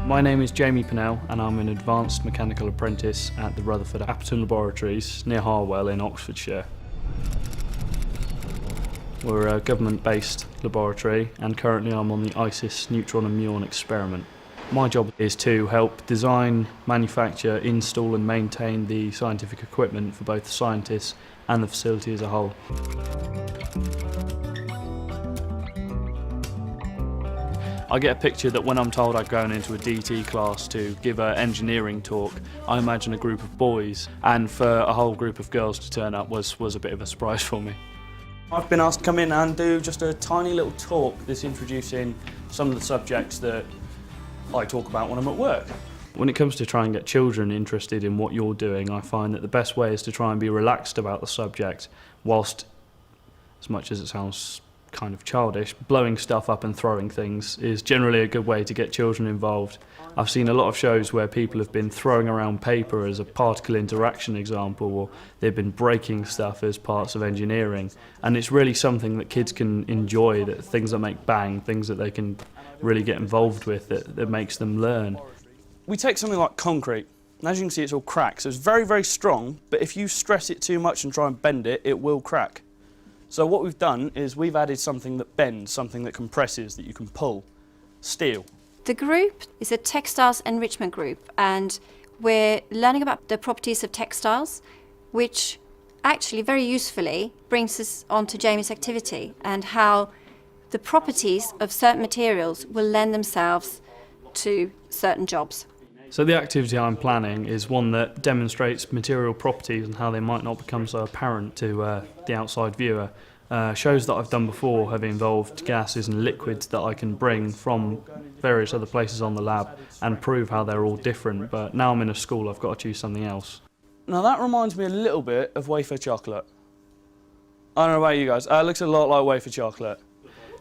My name is Jamie Pennell and I'm an advanced mechanical apprentice at the Rutherford Appleton Laboratories near Harwell in Oxfordshire. We're a government-based laboratory and currently I'm on the ISIS neutron and muon experiment. My job is to help design, manufacture, install and maintain the scientific equipment for both the scientists and the facility as a whole. I get a picture that when I'm told I'm going into a DT class to give an engineering talk, I imagine a group of boys, and for a whole group of girls to turn up was a bit of a surprise for me. I've been asked to come in and do just a tiny little talk that's introducing some of the subjects that I talk about when I'm at work. When it comes to trying to get children interested in what you're doing, I find that the best way is to try and be relaxed about the subject, whilst, as much as it sounds kind of childish, blowing stuff up and throwing things is generally a good way to get children involved. I've seen a lot of shows where people have been throwing around paper as a particle interaction example, or they've been breaking stuff as parts of engineering, and it's really something that kids can enjoy, that things that make bang, things that they can really get involved with, that makes them learn. We take something like concrete, and as you can see it's all cracked, so it's very, very strong, but if you stress it too much and try and bend it, it will crack. So what we've done is we've added something that bends, something that compresses, that you can pull. Steel. The group is a textiles enrichment group, and we're learning about the properties of textiles, which actually very usefully brings us on to Jamie's activity and how the properties of certain materials will lend themselves to certain jobs. So the activity I'm planning is one that demonstrates material properties and how they might not become so apparent to the outside viewer. Shows that I've done before have involved gases and liquids that I can bring from various other places on the lab and prove how they're all different, but now I'm in a school, I've got to choose something else. Now that reminds me a little bit of wafer chocolate. I don't know about you guys, it looks a lot like wafer chocolate.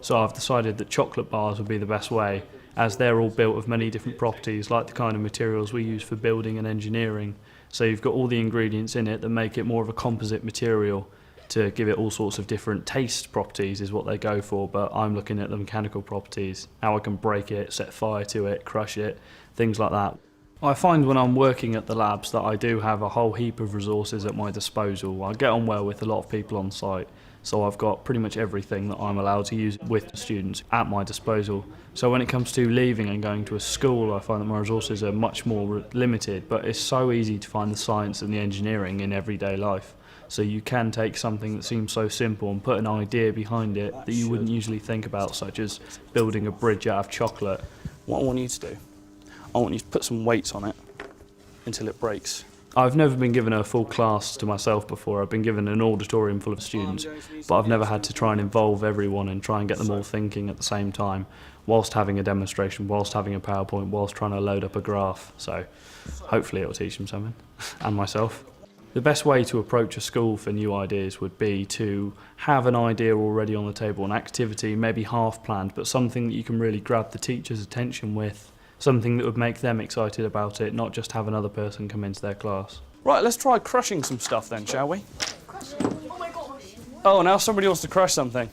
So I've decided that chocolate bars would be the best way, as they're all built of many different properties, like the kind of materials we use for building and engineering. So you've got all the ingredients in it that make it more of a composite material to give it all sorts of different taste properties is what they go for, but I'm looking at the mechanical properties, how I can break it, set fire to it, crush it, things like that. I find when I'm working at the labs that I do have a whole heap of resources at my disposal. I get on well with a lot of people on site, so I've got pretty much everything that I'm allowed to use with the students at my disposal. So when it comes to leaving and going to a school, I find that my resources are much more limited, but it's so easy to find the science and the engineering in everyday life. So you can take something that seems so simple and put an idea behind it that you wouldn't usually think about, such as building a bridge out of chocolate. What I want you to do, I want you to put some weights on it until it breaks. I've never been given a full class to myself before. I've been given an auditorium full of students, but I've never had to try and involve everyone and try and get them all thinking at the same time, whilst having a demonstration, whilst having a PowerPoint, whilst trying to load up a graph. So hopefully it'll teach them something, and myself. The best way to approach a school for new ideas would be to have an idea already on the table, an activity, maybe half planned, but something that you can really grab the teacher's attention with, something that would make them excited about it, not just have another person come into their class. Right, let's try crushing some stuff then, shall we? Oh, now somebody wants to crush something.